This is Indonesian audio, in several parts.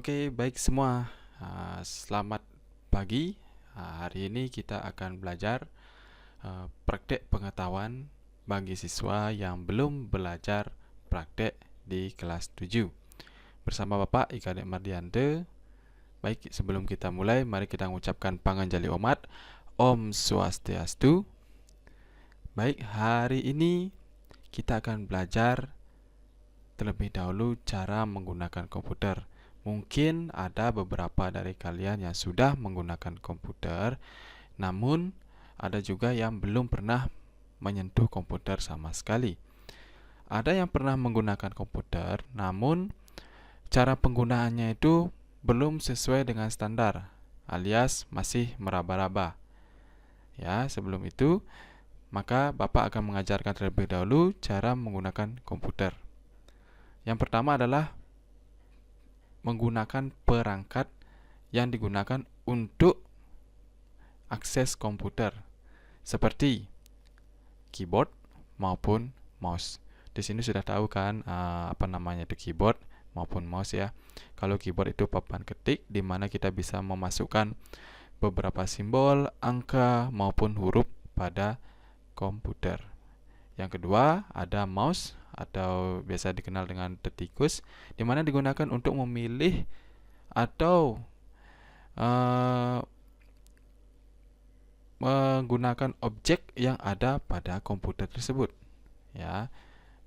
Oke, baik semua. Selamat pagi. Hari ini kita akan belajar praktek pengetahuan bagi siswa yang belum belajar praktek di kelas 7. Bersama Bapak Ika Dek Mardiante. Baik, sebelum kita mulai, mari kita mengucapkan panganjali umat. Om Swastiastu. Baik, hari ini kita akan belajar terlebih dahulu cara menggunakan komputer. Mungkin ada beberapa dari kalian yang sudah menggunakan komputer, namun ada juga yang belum pernah menyentuh komputer sama sekali. Ada yang pernah menggunakan komputer, namun cara penggunaannya itu belum sesuai dengan standar, alias masih meraba-raba. Ya, sebelum itu, maka Bapak akan mengajarkan terlebih dahulu cara menggunakan komputer. Yang pertama adalah menggunakan perangkat yang digunakan untuk akses komputer, seperti keyboard maupun mouse. Di sini sudah tahu kan apa namanya itu keyboard maupun mouse ya. Kalau keyboard itu papan ketik di mana kita bisa memasukkan beberapa simbol, angka maupun huruf pada komputer. Yang kedua ada mouse atau biasa dikenal dengan detikus, di mana digunakan untuk memilih atau menggunakan objek yang ada pada komputer tersebut. Ya,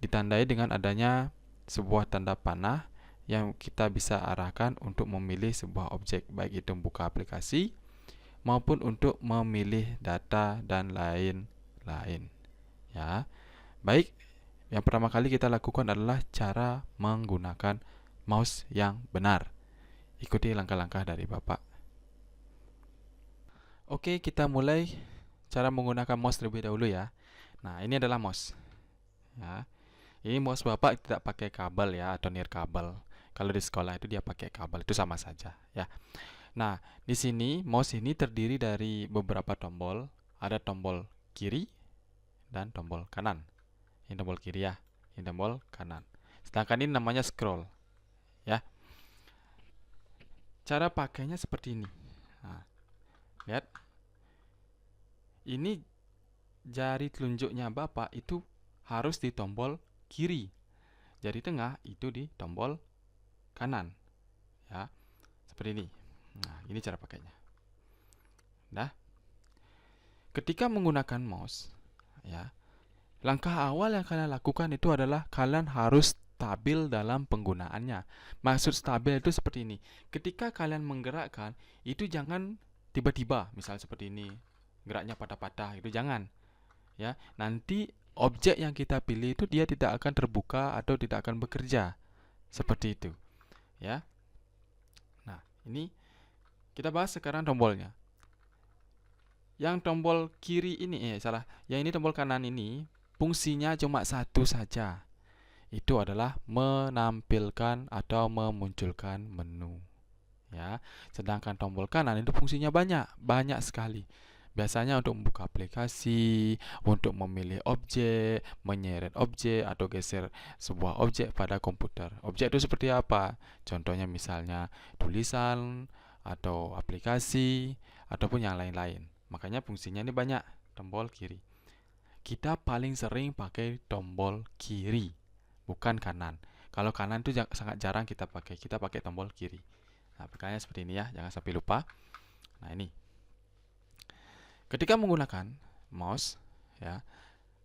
ditandai dengan adanya sebuah tanda panah yang kita bisa arahkan untuk memilih sebuah objek, baik itu membuka aplikasi maupun untuk memilih data dan lain-lain. Ya, baik. Yang pertama kali kita lakukan adalah cara menggunakan mouse yang benar. Ikuti langkah-langkah dari Bapak. Oke, kita mulai cara menggunakan mouse terlebih dahulu ya. Nah, ini adalah mouse. Ya, ini mouse Bapak tidak pakai kabel ya atau nirkabel. Kalau di sekolah itu dia pakai kabel, itu sama saja ya. Nah, di sini mouse ini terdiri dari beberapa tombol. Ada tombol kiri dan tombol kanan. Ini tombol kiri ya, ini tombol kanan. Sedangkan ini namanya scroll ya. Cara pakainya seperti ini. Nah, lihat. Ini jari telunjuknya Bapak itu harus di tombol kiri. Jari tengah itu di tombol kanan. Ya, seperti ini. Nah, ini cara pakainya. Dah. Ketika menggunakan mouse, ya, langkah awal yang kalian lakukan itu adalah kalian harus stabil dalam penggunaannya. Maksud stabil itu seperti ini. Ketika kalian menggerakkan, itu jangan tiba-tiba, misal seperti ini, geraknya patah-patah, itu jangan. Ya, nanti objek yang kita pilih itu dia tidak akan terbuka atau tidak akan bekerja. Seperti itu. Ya. Nah, ini kita bahas sekarang tombolnya. Yang tombol kiri ini salah. Yang ini tombol kanan ini fungsinya cuma satu saja. Itu adalah menampilkan atau memunculkan menu. Ya. Sedangkan tombol kanan itu fungsinya banyak sekali. Biasanya untuk membuka aplikasi, untuk memilih objek, menyeret objek atau geser sebuah objek pada komputer. Objek itu seperti apa? Contohnya misalnya tulisan atau aplikasi ataupun yang lain-lain. Makanya fungsinya ini banyak, tombol kiri. Kita paling sering pakai tombol kiri, bukan kanan. Kalau kanan itu sangat jarang kita pakai tombol kiri. Nah, makanya seperti ini ya, jangan sampai lupa. Nah, ini. Ketika menggunakan mouse, ya,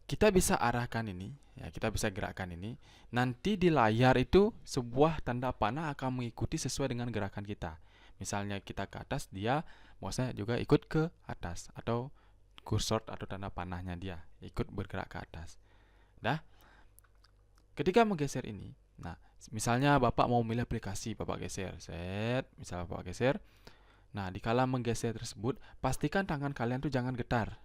kita bisa arahkan ini, ya, kita bisa gerakkan ini. Nanti di layar itu sebuah tanda panah akan mengikuti sesuai dengan gerakan kita. Misalnya kita ke atas, dia mouse-nya juga ikut ke atas, atau kursor atau tanda panahnya dia ikut bergerak ke atas. Dah. Ketika menggeser ini, nah, misalnya Bapak mau memilih aplikasi, Bapak geser, misal Bapak geser. Nah, dikala menggeser tersebut, pastikan tangan kalian tuh jangan getar.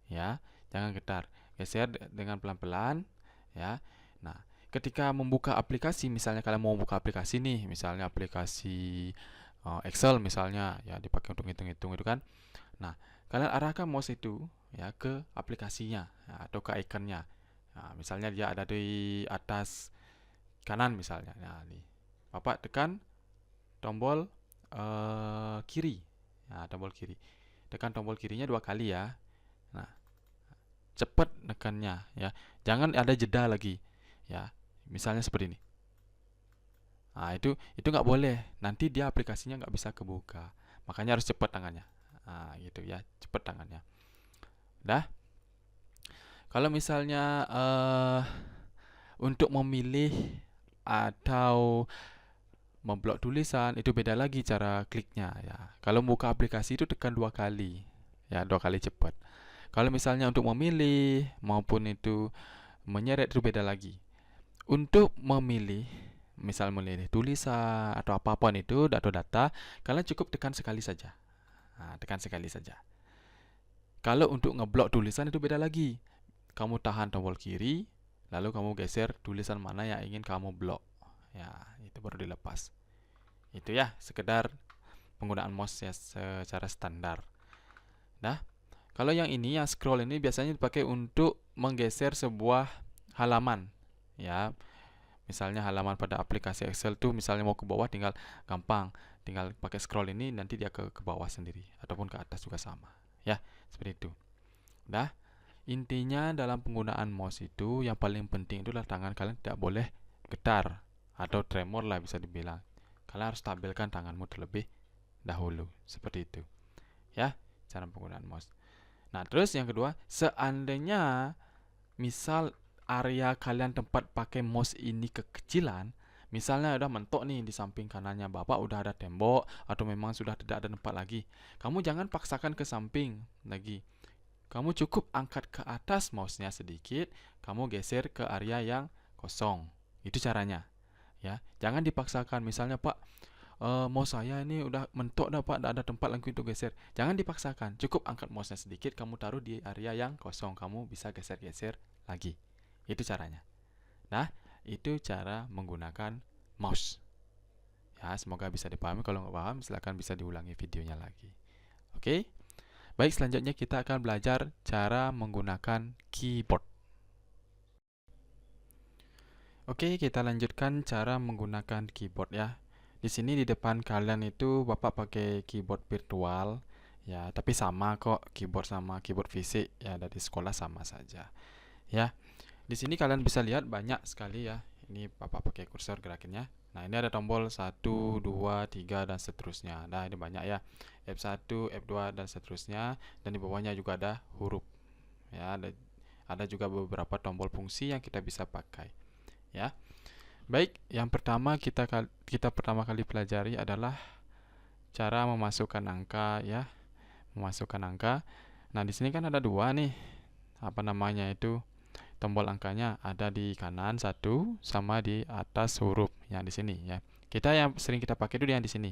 Ya, jangan getar. Geser dengan pelan-pelan, ya. Nah, ketika membuka aplikasi, misalnya kalian mau membuka aplikasi nih, misalnya aplikasi Excel misalnya, ya dipakai untuk hitung-hitung itu kan. Nah, kalian arahkan mouse itu ya ke aplikasinya ya, atau ke ikonnya. Nah, misalnya dia ada di atas kanan misalnya. Nah, nih. Bapak tekan tombol kiri. Nah, tombol kiri. Tekan tombol kirinya 2 kali ya. Nah, cepat nekannya ya. Jangan ada jeda lagi. Ya, misalnya seperti ini. Nah, itu nggak boleh. Nanti dia aplikasinya nggak bisa kebuka. Makanya harus cepat tangannya. Nah, gitu ya, cepat tangannya. Dah. Kalau misalnya untuk memilih atau memblok tulisan itu beda lagi cara kliknya ya. Kalau buka aplikasi itu tekan 2 kali. Ya, 2 kali cepat. Kalau misalnya untuk memilih maupun itu menyeret itu beda lagi. Untuk memilih, misal memilih tulisan atau apapun itu atau data, kalian cukup tekan sekali saja. Nah, tekan sekali saja. Kalau untuk ngeblok tulisan itu beda lagi. Kamu tahan tombol kiri, lalu kamu geser tulisan mana yang ingin kamu blok. Ya, itu baru dilepas. Itu ya, sekedar penggunaan mouse ya secara standar. Nah, kalau yang ini, yang scroll ini biasanya dipakai untuk menggeser sebuah halaman. Ya, misalnya halaman pada aplikasi Excel tuh misalnya mau ke bawah tinggal gampang, tinggal pakai scroll ini nanti dia ke bawah sendiri ataupun ke atas juga sama. Ya, seperti itu. Nah, intinya dalam penggunaan mouse itu yang paling penting itu adalah tangan kalian tidak boleh getar atau tremor lah bisa dibilang. Kalian harus stabilkan tanganmu terlebih dahulu, seperti itu. Ya, cara penggunaan mouse. Nah, terus yang kedua, seandainya misal area kalian tempat pakai mouse ini kekecilan, misalnya udah mentok nih di samping kanannya Bapak udah ada tembok atau memang sudah tidak ada tempat lagi. Kamu jangan paksakan ke samping lagi. Kamu cukup angkat ke atas mouse-nya sedikit, kamu geser ke area yang kosong. Itu caranya. Ya, jangan dipaksakan. Misalnya, Pak, mouse saya ini udah mentok dah Pak, tidak ada tempat lagi untuk geser. Jangan dipaksakan. Cukup angkat mouse-nya sedikit, kamu taruh di area yang kosong. Kamu bisa geser-geser lagi. Itu caranya. Nah, itu cara menggunakan mouse. Ya, semoga bisa dipahami. Kalau nggak paham, silakan bisa diulangi videonya lagi. Oke? Baik, selanjutnya kita akan belajar cara menggunakan keyboard. Oke, kita lanjutkan cara menggunakan keyboard ya. Di sini di depan kalian itu Bapak pakai keyboard virtual ya, tapi sama kok keyboard sama keyboard fisik ya, dari sekolah sama saja. Ya. Di sini kalian bisa lihat banyak sekali ya. Ini Bapak pakai kursor gerakinnya. Nah, ini ada tombol 1, 2, 3 dan seterusnya. Nah, ini banyak ya. F1, F2 dan seterusnya, dan di bawahnya juga ada huruf. Ya, ada juga beberapa tombol fungsi yang kita bisa pakai. Ya. Baik, yang pertama kita pertama kali pelajari adalah cara memasukkan angka ya. Memasukkan angka. Nah, di sini kan ada dua nih. Apa namanya itu? Tombol angkanya ada di kanan satu sama di atas huruf yang di sini ya. Kita yang sering kita pakai itu yang di sini,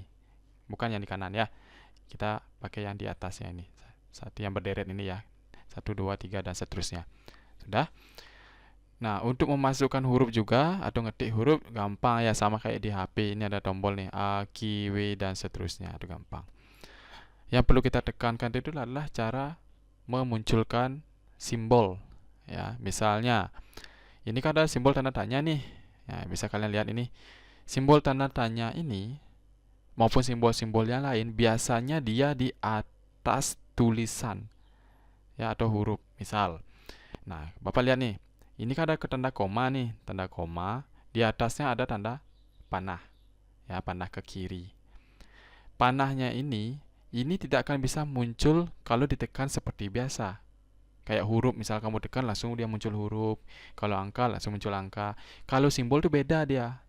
bukan yang di kanan ya. Kita pakai yang di atasnya ini, satu yang berderet ini ya, 1, 2, 3 dan seterusnya. Sudah. Nah, untuk memasukkan huruf juga atau ngetik huruf gampang ya, sama kayak di HP. Ini ada tombol nih A, Q, W dan seterusnya, itu gampang. Yang perlu kita tekankan itu adalah cara memunculkan simbol. Ya, misalnya ini kan ada simbol tanda tanya nih. Ya, bisa kalian lihat ini. Simbol tanda tanya ini maupun simbol-simbol yang lain biasanya dia di atas tulisan ya atau huruf. Misal. Nah, Bapak lihat nih. Ini kan ada tanda koma nih, tanda koma. Di atasnya ada tanda panah. Ya, panah ke kiri. Panahnya ini tidak akan bisa muncul kalau ditekan seperti biasa. Kayak huruf, misal kamu tekan langsung dia muncul huruf. Kalau angka langsung muncul angka. Kalau simbol itu beda dia.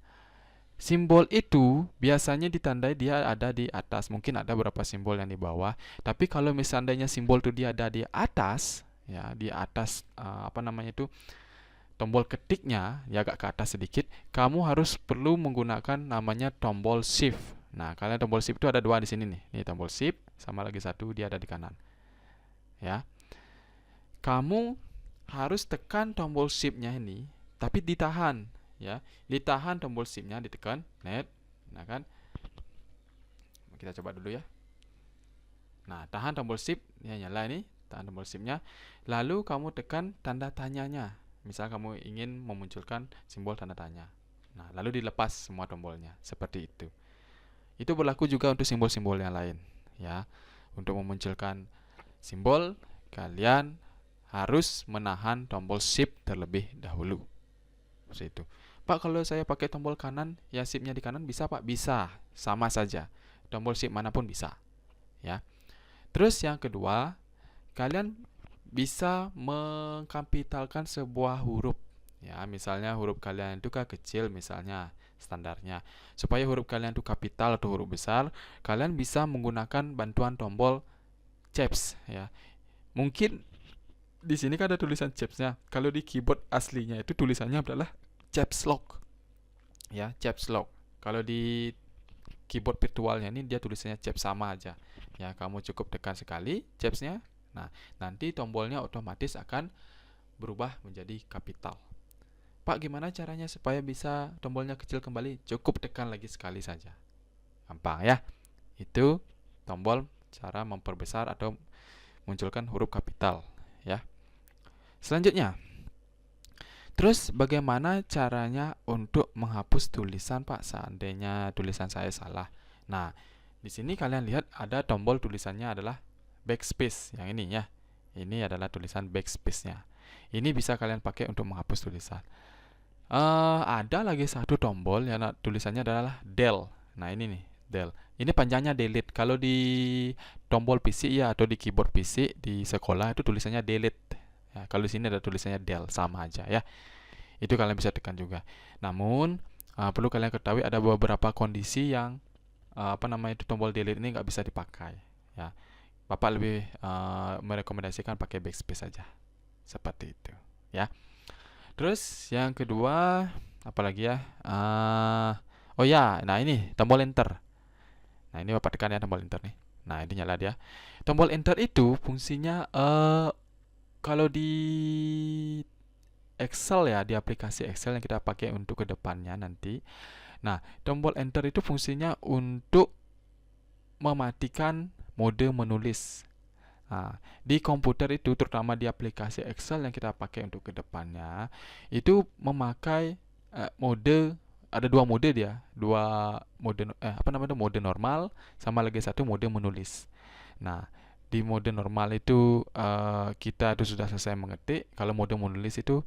Simbol itu biasanya ditandai dia ada di atas. Mungkin ada beberapa simbol yang di bawah. Tapi kalau misalnya simbol itu dia ada di atas, ya di atas apa namanya itu tombol ketiknya, ya agak ke atas sedikit. Kamu harus perlu menggunakan namanya tombol shift. Nah, kalian tombol shift itu ada dua di sini nih. Ini tombol shift sama lagi satu dia ada di kanan. Ya. Kamu harus tekan tombol shift-nya ini, tapi ditahan, ya. Ditahan tombol shift-nya, ditekan, net. Nah, kan? Kita coba dulu ya. Nah, tahan tombol shift, ya nyala ini, tahan tombol shift-nya. Lalu kamu tekan tanda tanyanya. Misal kamu ingin memunculkan simbol tanda tanya. Nah, lalu dilepas semua tombolnya, seperti itu. Itu berlaku juga untuk simbol-simbol yang lain, ya. Untuk memunculkan simbol, kalian harus menahan tombol shift terlebih dahulu. Seperti itu. Pak, kalau saya pakai tombol kanan, ya shift-nya di kanan bisa, Pak? Bisa, sama saja. Tombol shift manapun bisa, ya. Terus yang kedua, kalian bisa mengkapitalkan sebuah huruf. Ya, misalnya huruf kalian itu kecil misalnya standarnya. Supaya huruf kalian itu kapital atau huruf besar, kalian bisa menggunakan bantuan tombol caps, ya. Mungkin di sini kan ada tulisan caps-nya. Kalau di keyboard aslinya itu tulisannya adalah caps lock. Ya, caps lock. Kalau di keyboard virtualnya ini dia tulisannya caps sama aja. Ya, kamu cukup tekan sekali caps-nya. Nah, nanti tombolnya otomatis akan berubah menjadi kapital. Pak, gimana caranya supaya bisa tombolnya kecil kembali? Cukup tekan lagi sekali saja. Gampang ya. Itu tombol cara memperbesar atau munculkan huruf kapital, ya. Selanjutnya, terus bagaimana caranya untuk menghapus tulisan, Pak? Seandainya tulisan saya salah. Nah, di sini kalian lihat ada tombol tulisannya adalah backspace yang ini ya. Ini adalah tulisan backspace-nya. Ini bisa kalian pakai untuk menghapus tulisan. Ada lagi satu tombol yang tulisannya adalah del. Nah, ini nih, del. Ini panjangnya delete. Kalau di tombol PC ya atau di keyboard PC di sekolah itu tulisannya delete. Ya, kalau di sini ada tulisannya del, sama aja ya. Itu kalian bisa tekan juga. Namun perlu kalian ketahui ada beberapa kondisi yang itu tombol delete ini nggak bisa dipakai. Ya, Bapak lebih merekomendasikan pakai backspace saja. Seperti itu, ya. Terus yang kedua, apalagi ya? Oh ya, nah ini tombol enter. Nah, ini Bapak tekan ya tombol enter nih. Nah, ini nyala dia. Tombol enter itu fungsinya kalau di Excel ya, di aplikasi Excel yang kita pakai untuk kedepannya nanti. Nah, tombol enter itu fungsinya untuk mematikan mode menulis. Nah, di komputer itu, terutama di aplikasi Excel yang kita pakai untuk kedepannya, itu memakai mode, ada dua mode dia, mode normal, sama lagi satu mode menulis. Nah, di mode normal itu kita itu sudah selesai mengetik. Kalau mode menulis itu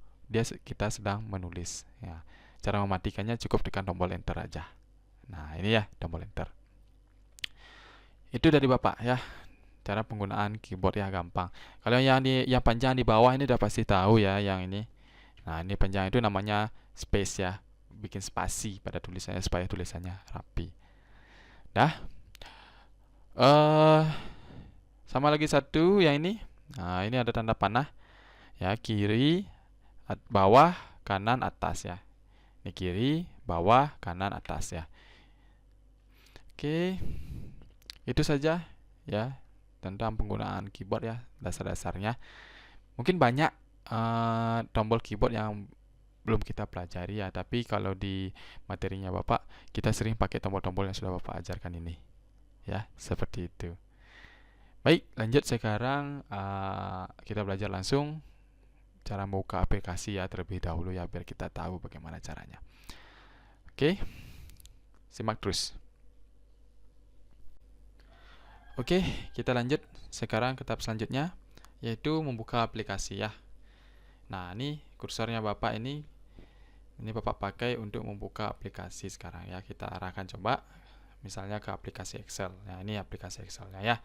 kita sedang menulis. Ya, cara mematikannya cukup tekan tombol enter aja. Nah, ini ya tombol enter. Itu dari Bapak ya. Cara penggunaan keyboard ya gampang. Kalau yang panjang di bawah ini udah pasti tahu ya yang ini. Nah, ini panjang itu namanya space ya. Bikin spasi pada tulisannya supaya tulisannya rapi. Dah. Sama lagi satu yang ini. Nah, ini ada tanda panah. Ya, kiri, bawah, kanan, atas ya. Ini kiri, bawah, kanan, atas ya. Oke. Itu saja ya tentang penggunaan keyboard ya, dasar-dasarnya. Mungkin banyak tombol keyboard yang belum kita pelajari ya, tapi kalau di materinya Bapak, kita sering pakai tombol-tombol yang sudah Bapak ajarkan ini. Ya, seperti itu. Baik, lanjut sekarang kita belajar langsung cara membuka aplikasi ya terlebih dahulu ya, biar kita tahu bagaimana caranya. Oke, simak terus. Oke, kita lanjut sekarang ke tahap selanjutnya, yaitu membuka aplikasi ya. Nah, ini kursornya Bapak ini Bapak pakai untuk membuka aplikasi sekarang ya. Kita arahkan coba, misalnya ke aplikasi Excel. Nah, ini aplikasi Excelnya ya.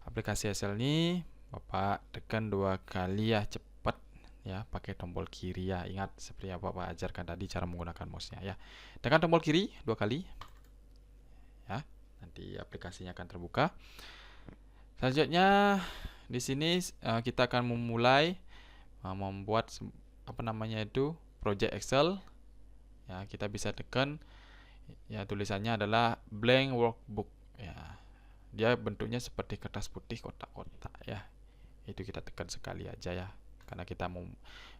Aplikasi Excel ini Bapak tekan 2 kali ya, cepat ya, pakai tombol kiri ya. Ingat seperti yang Bapak ajarkan tadi cara menggunakan mouse-nya ya. Tekan tombol kiri 2 kali. Ya, nanti aplikasinya akan terbuka. Selanjutnya di sini kita akan memulai membuat project Excel. Ya, kita bisa tekan ya, tulisannya adalah blank workbook ya. Dia bentuknya seperti kertas putih kotak-kotak ya. Itu kita tekan sekali aja ya, karena kita mau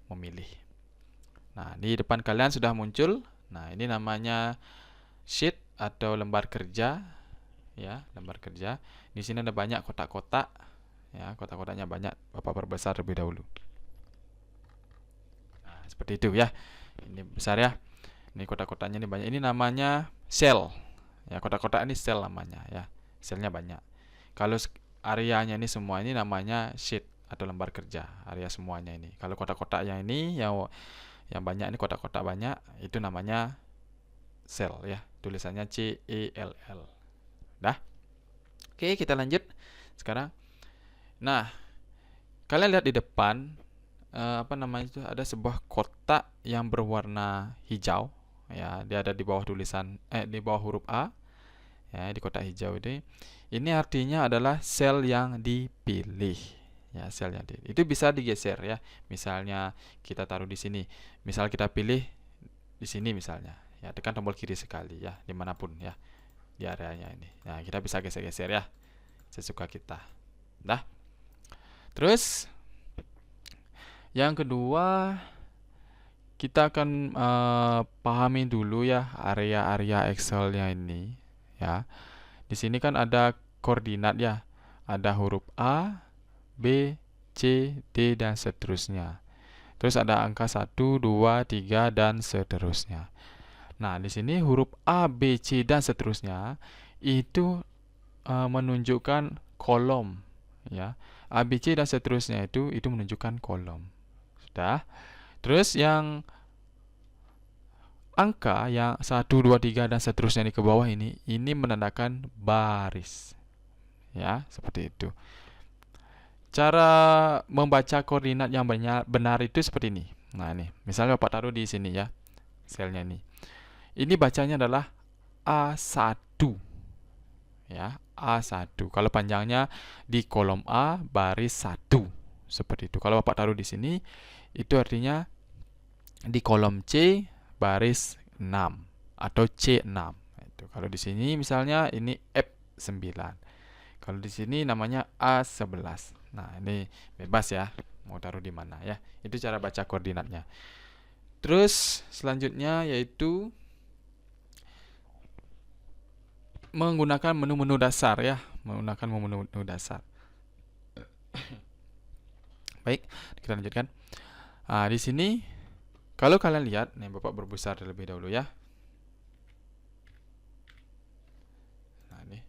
memilih. Nah, di depan kalian sudah muncul. Nah, ini namanya sheet atau lembar kerja ya, lembar kerja. Di sini ada banyak kotak-kotak ya, kotak-kotaknya banyak. Bapak perbesar terlebih dahulu. Nah, seperti itu ya. Ini besar ya. Ini kotak-kotaknya ini banyak. Ini namanya cell Ya, kotak-kotak ini sel namanya ya. Selnya banyak. Kalau areanya ini semua ini namanya sheet atau lembar kerja. Area semuanya ini. Kalau kotak-kotak yang ini yang banyak ini kotak-kotak banyak itu namanya sel ya. Tulisannya CELL. Dah. Oke, kita lanjut sekarang. Nah, kalian lihat di depan apa namanya itu ada sebuah kotak yang berwarna hijau ya, dia ada di bawah tulisan di bawah huruf A ya, di kotak hijau ini artinya adalah sel yang dipilih ya, sel yang itu bisa digeser ya, misalnya kita taruh di sini, misal kita pilih di sini misalnya ya, tekan tombol kiri sekali ya, dimanapun ya di areanya ini. Nah, kita bisa geser-geser ya sesuka kita. Dah. Terus yang kedua, kita akan pahami dulu ya area-area Excel-nya ini ya. Di sini kan ada koordinat ya. Ada huruf A, B, C, D dan seterusnya. Terus ada angka 1, 2, 3 dan seterusnya. Nah, di sini huruf A, B, C dan seterusnya itu menunjukkan kolom ya. A, B, C dan seterusnya itu menunjukkan kolom. Sudah. Terus yang angka yang 1, 2, 3 dan seterusnya di ke bawah ini menandakan baris. Ya, seperti itu. Cara membaca koordinat yang benar itu seperti ini. Nah, ini. Misalnya Bapak taruh di sini ya. Selnya ini. Ini bacanya adalah A1. Ya, A1. Kalau panjangnya di kolom A baris 1. Seperti itu. Kalau Bapak taruh di sini, itu artinya di kolom C baris 6 atau C6. Itu. Kalau di sini misalnya ini F9. Kalau di sini namanya A11. Nah, ini bebas ya, mau taruh di mana ya. Itu cara baca koordinatnya. Terus selanjutnya yaitu menggunakan menu-menu dasar ya, menggunakan menu-menu dasar. Baik, kita lanjutkan. Di sini kalau kalian lihat, nih Bapak berbesar terlebih dahulu ya. Nah, ini.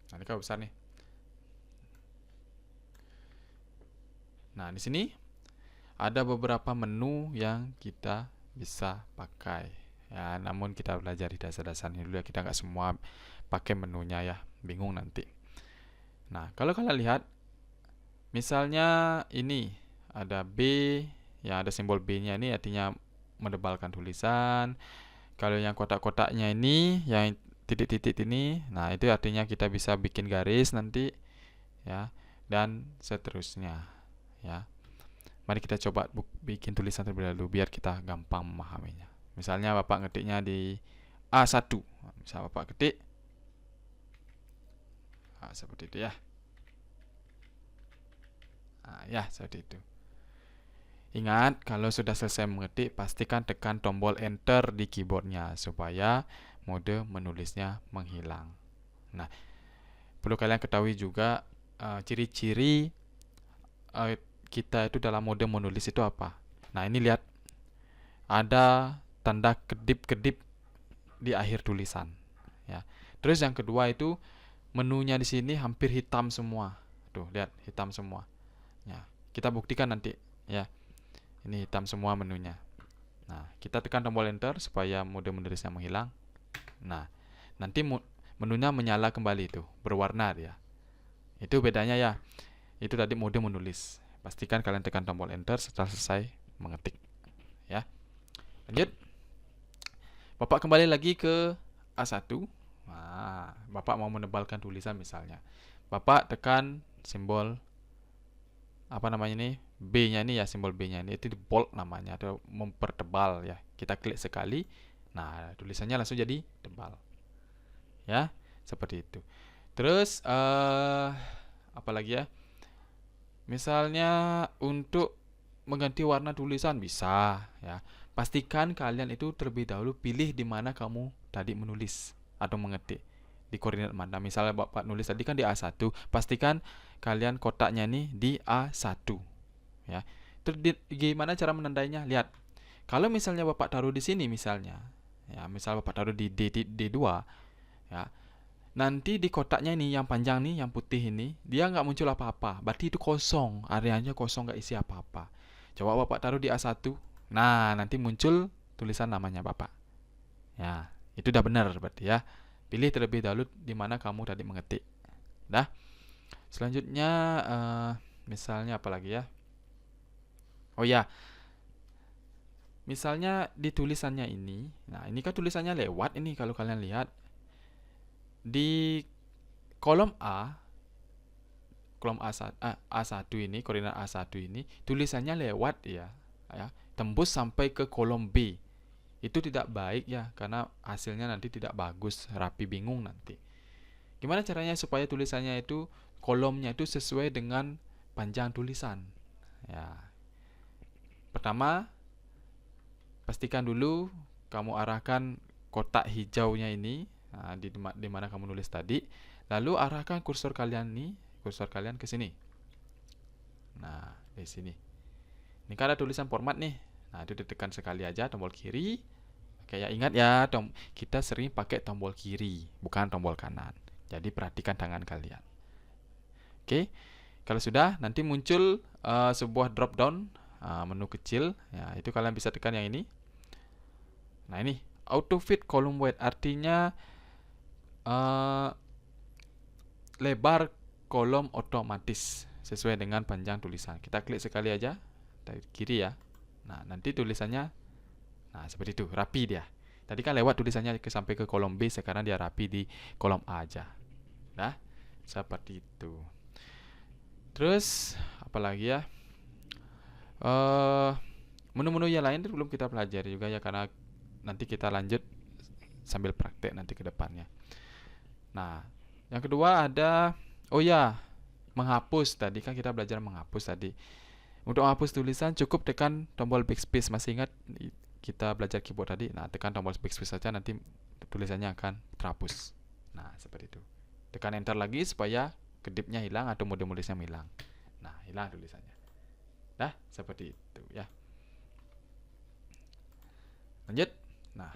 Nah, ini kalau besar nih. Nah, di sini ada beberapa menu yang kita bisa pakai. Ya, namun kita belajar di dasar-dasarnya dulu ya. Kita nggak semua pakai menunya ya. Bingung nanti. Nah, kalau kalian lihat, misalnya ini ada B, ya ada simbol B-nya ini artinya mendebalkan tulisan. Kalau yang kotak-kotaknya ini, yang titik-titik ini, nah itu artinya kita bisa bikin garis nanti ya, dan seterusnya ya. Mari kita coba bikin tulisan terlebih dahulu biar kita gampang memahaminya. Misalnya Bapak ngetiknya di A1. Misal Bapak ketik seperti itu ya. Nah, ya seperti itu. Ingat, kalau sudah selesai mengetik, pastikan tekan tombol Enter di keyboardnya supaya mode menulisnya menghilang. Nah, perlu kalian ketahui juga ciri-ciri kita itu dalam mode menulis itu apa. Nah, ini lihat, ada tanda kedip-kedip di akhir tulisan. Ya. Terus yang kedua itu menunya di sini hampir hitam semua. Tuh, lihat hitam semua. Ya, kita buktikan nanti. Ya. Ini hitam semua menunya. Nah, kita tekan tombol Enter supaya mode menulisnya menghilang. Nah, nanti menunya menyala kembali itu, berwarna dia. Itu bedanya ya. Itu tadi mode menulis. Pastikan kalian tekan tombol Enter setelah selesai mengetik. Ya. Lanjut. Bapak kembali lagi ke A1. Nah, Bapak mau menebalkan tulisan misalnya. Bapak tekan simbol apa namanya ini? B-nya ini ya, simbol B-nya ini itu di bold namanya atau mempertebal ya. Kita klik sekali, nah tulisannya langsung jadi tebal. Ya, seperti itu. Terus apa lagi ya? Misalnya untuk mengganti warna tulisan bisa ya. Pastikan kalian itu terlebih dahulu pilih di mana kamu tadi menulis atau mengetik. Di koordinat mana. Misalnya Bapak nulis tadi kan di A1, pastikan kalian kotaknya nih di A1. Ya. Terus gimana cara menandainya? Lihat. Kalau misalnya Bapak taruh di sini misalnya, ya, misal Bapak taruh di D2, ya. Nanti di kotaknya ini yang panjang nih, yang putih ini, dia nggak muncul apa-apa. Berarti itu kosong, areanya kosong, nggak isi apa-apa. Coba Bapak taruh di A1. Nah, nanti muncul tulisan namanya Bapak. Ya, itu udah benar berarti ya. Pilih terlebih dahulu di mana kamu tadi mengetik. Dah. Selanjutnya misalnya apa lagi ya? Oh ya, misalnya di tulisannya ini. Nah, ini kan tulisannya lewat ini kalau kalian lihat. Di kolom A1 ini, koordinat A1 ini tulisannya lewat ya, tembus sampai ke kolom B. Itu tidak baik ya, karena hasilnya nanti tidak bagus, rapi, bingung nanti. Gimana caranya supaya tulisannya itu, kolomnya itu sesuai dengan panjang tulisan? Ya, pertama, pastikan dulu kamu arahkan kotak hijaunya ini, di mana kamu nulis tadi. Lalu arahkan kursor kalian ke sini. Nah, di sini. Ini kan ada tulisan format nih. Nah, itu ditekan sekali aja tombol kiri. Kayak ingat ya, kita sering pakai tombol kiri, bukan tombol kanan. Jadi perhatikan tangan kalian. Oke. Kalau sudah, nanti muncul sebuah drop down menu kecil. Ya, itu kalian bisa tekan yang ini. Nah, ini auto fit column weight, artinya lebar kolom otomatis sesuai dengan panjang tulisan. Kita klik sekali aja dari kiri ya. Nah, nanti tulisannya seperti itu, rapi dia. Tadi kan lewat tulisannya sampai ke kolom B, sekarang dia rapi di kolom A aja. Nah, seperti itu. Terus apalagi ya? Menu-menu yang lain belum kita pelajari juga ya, karena nanti kita lanjut sambil praktek nanti ke depannya. Nah, yang kedua ada menghapus. Tadi kan kita belajar menghapus tadi. Untuk menghapus tulisan cukup tekan tombol backspace. Masih ingat kita belajar keyboard tadi? Nah, tekan tombol backspace saja, nanti tulisannya akan terhapus. Nah, seperti itu. Tekan enter lagi supaya kedipnya hilang atau mode-modenya hilang. Nah, hilang tulisannya. Dah, seperti itu ya. Lanjut. Nah,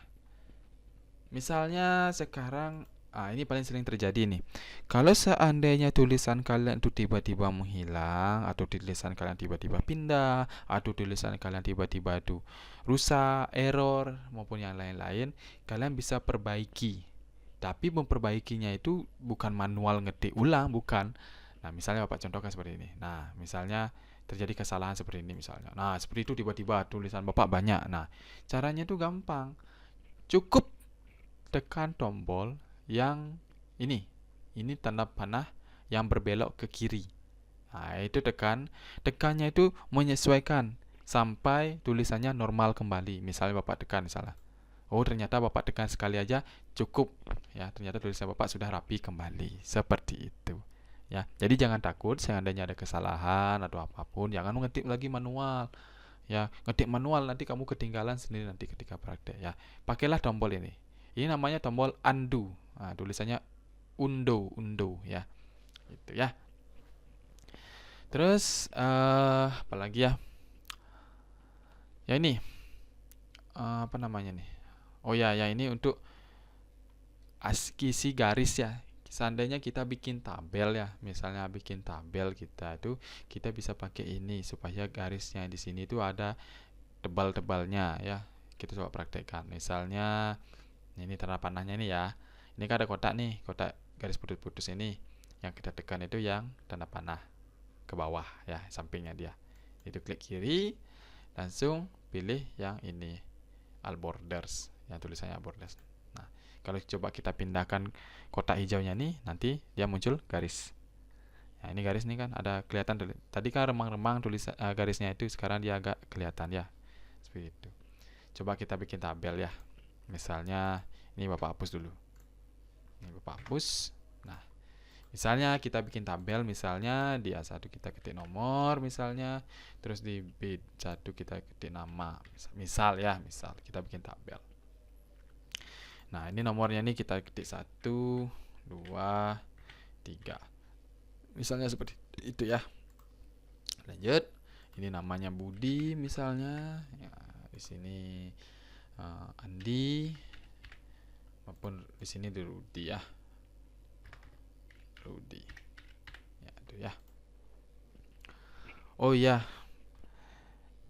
misalnya sekarang ini paling sering terjadi nih. Kalau seandainya tulisan kalian itu tiba-tiba menghilang, atau tulisan kalian tiba-tiba pindah, atau tulisan kalian tiba-tiba itu rusak, error, maupun yang lain-lain, kalian bisa perbaiki. Tapi memperbaikinya itu bukan manual ngetik ulang, bukan. Nah, misalnya Bapak contohkan seperti ini. Nah, misalnya terjadi kesalahan seperti ini misalnya. Nah, seperti itu tiba-tiba tulisan Bapak banyak. Nah, caranya itu gampang. Cukup tekan tombol yang ini tanda panah yang berbelok ke kiri. Nah, itu tekannya itu menyesuaikan sampai tulisannya normal kembali. Misalnya Bapak tekan ternyata Bapak tekan sekali aja cukup ya, ternyata tulisan Bapak sudah rapi kembali. Seperti itu ya. Jadi jangan takut seandainya ada kesalahan atau apapun, jangan ngetik lagi manual. Ya, ngetik manual nanti kamu ketinggalan sendiri nanti ketika praktek ya. Pakailah tombol ini. Ini namanya tombol undo. Nah, tulisannya undo ya. Itu ya. Terus apalagi ya? Ya ini apa namanya nih? Oh ya, ini untuk isi garis ya. Seandainya kita bikin tabel ya, misalnya bikin tabel kita bisa pakai ini supaya garisnya di sini itu ada tebal-tebalnya ya. Kita coba praktekkan. Misalnya ini tanda panahnya ini ya. Ini kan ada kotak nih, kotak garis putus-putus ini. Yang kita tekan itu yang tanda panah ke bawah ya, sampingnya dia. Itu klik kiri, langsung pilih yang ini, all borders, yang tulisannya all borders. Nah, kalau coba kita pindahkan kotak hijaunya nih, nanti dia muncul garis. Nah, ini garis nih kan ada kelihatan. Tadi kan remang-remang tulisan garisnya itu, sekarang dia agak kelihatan ya. Seperti itu. Coba kita bikin tabel ya. Misalnya ini Bapak hapus dulu. Ini Bapak hapus. Nah, misalnya kita bikin tabel, misalnya di A1 kita ketik nomor misalnya, terus di B1 kita ketik nama. Misal kita bikin tabel. Nah, ini nomornya nih kita ketik 1, 2, 3. Misalnya seperti itu ya. Lanjut. Ini namanya Budi misalnya. Ya, di sini Andi. maupun di sini di Rudi ya. Rudi. Ya, itu ya. Oh iya,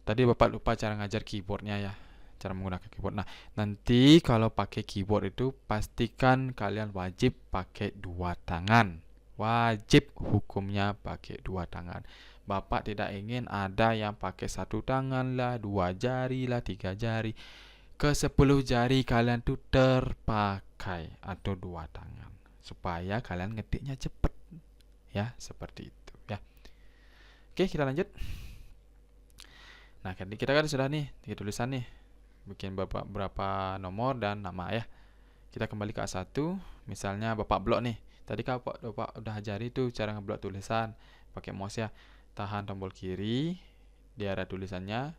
tadi Bapak lupa cara ngajar keyboardnya ya. Cara menggunakan keyboard. Nah, nanti kalau pakai keyboard itu pastikan kalian wajib pakai 2 tangan. Wajib hukumnya pakai 2 tangan. Bapak tidak ingin ada yang pakai 1 tangan lah, 2 jari lah, 3 jari. Ke 10 jari kalian tuh terpakai atau 2 tangan. Supaya kalian ngetiknya cepat. Ya, seperti itu ya. Oke, kita lanjut. Nah, kita kan sudah nih, tulisan nih. Bikin berapa nomor dan nama ya. Kita kembali ke A1. Misalnya Bapak blok nih. Tadi kan Bapak udah ajari tuh cara ngeblok tulisan. Pakai mouse ya. Tahan tombol kiri di arah tulisannya.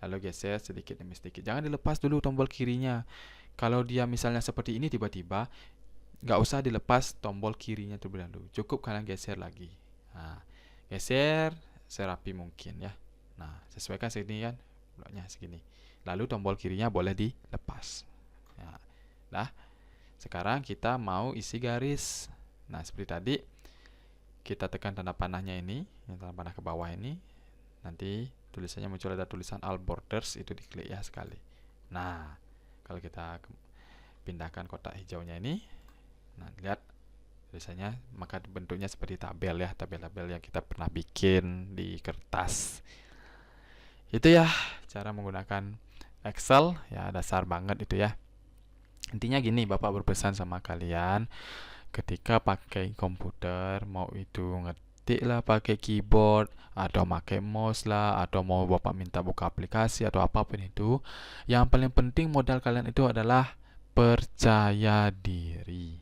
Lalu geser sedikit demi sedikit. Jangan dilepas dulu tombol kirinya. Kalau dia misalnya seperti ini tiba-tiba, nggak usah dilepas tombol kirinya terlebih dahulu. Cukup kalian geser lagi. Nah, geser serapi mungkin ya. Nah, sesuaikan segini kan, bloknya segini. Lalu tombol kirinya boleh dilepas. Ya. Nah, sekarang kita mau isi garis. Nah, seperti tadi, kita tekan tanda panahnya ini, tanda panah ke bawah ini. Nanti tulisannya muncul ada tulisan all borders, itu diklik ya sekali. Nah, kalau kita pindahkan kotak hijaunya ini, nah lihat tulisannya, maka bentuknya seperti tabel ya, tabel-tabel yang kita pernah bikin di kertas. Itu ya cara menggunakan Excel ya, dasar banget itu ya. Intinya gini, Bapak berpesan sama kalian, ketika pakai komputer, mau itu ngetik lah pakai keyboard atau pakai mouse lah, atau mau Bapak minta buka aplikasi atau apapun itu, yang paling penting modal kalian itu adalah percaya diri.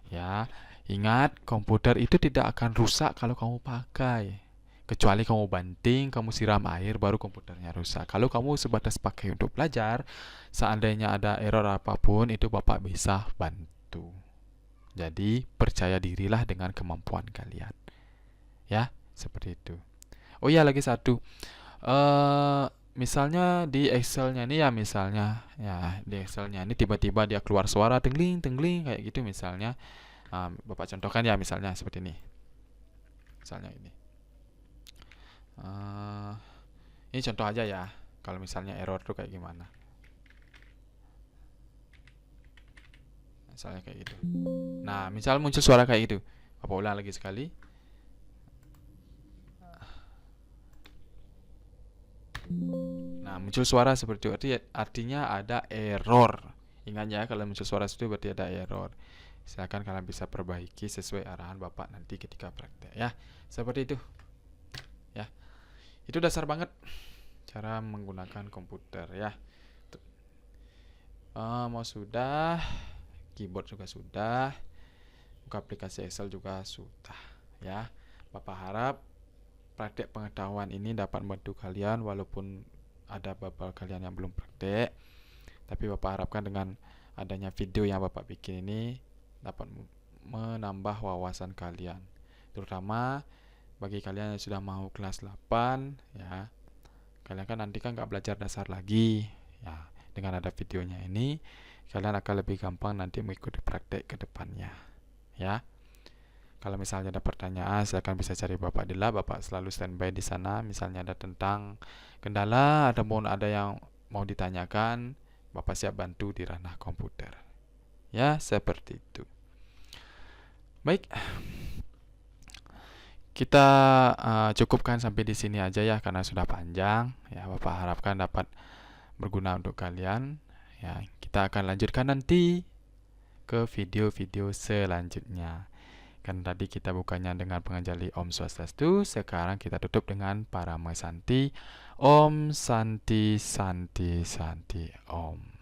Ya, ingat, komputer itu tidak akan rusak kalau kamu pakai. Kecuali kamu banting, kamu siram air, baru komputernya rusak. Kalau kamu sebatas pakai untuk belajar, seandainya ada error apapun, itu Bapak bisa bantu. Jadi, percaya dirilah dengan kemampuan kalian. Ya, seperti itu. Oh iya, lagi satu. Misalnya di Excel-nya ini ya, misalnya ya di Excel-nya ini tiba-tiba dia keluar suara tengling kayak gitu misalnya. Bapak contohkan ya, misalnya seperti ini. Misalnya ini. Ini contoh aja ya. Kalau misalnya error tuh kayak gimana. Misalnya kayak gitu. Nah, misal muncul suara kayak gitu. Bapak ulang lagi sekali. Nah, muncul suara seperti itu artinya ada error. Ingat ya, kalau muncul suara itu berarti ada error. Silakan kalian bisa perbaiki sesuai arahan Bapak nanti ketika praktek ya. Seperti itu. Ya. Itu dasar banget cara menggunakan komputer ya. Mau sudah, keyboard juga sudah, buka aplikasi Excel juga sudah ya. Bapak harap praktek pengetahuan ini dapat membantu kalian, walaupun ada beberapa kalian yang belum praktek, tapi Bapak harapkan dengan adanya video yang Bapak bikin ini dapat menambah wawasan kalian, terutama bagi kalian yang sudah mau kelas 8 ya. Kalian kan nanti kan nggak belajar dasar lagi ya. Dengan ada videonya ini, kalian akan lebih gampang nanti mengikuti praktek ke depannya ya. Kalau misalnya ada pertanyaan, silakan bisa cari Bapak di lab. Bapak selalu standby di sana. Misalnya ada tentang kendala ataupun ada yang mau ditanyakan, Bapak siap bantu di ranah komputer. Ya, seperti itu. Baik, kita cukupkan sampai di sini aja ya, karena sudah panjang. Ya, Bapak harapkan dapat berguna untuk kalian. Ya, kita akan lanjutkan nanti ke video-video selanjutnya. Kan tadi kita bukanya dengan pengajali Om Swastiastu, sekarang kita tutup dengan Parama Santi. Om Santi Santi Santi Om.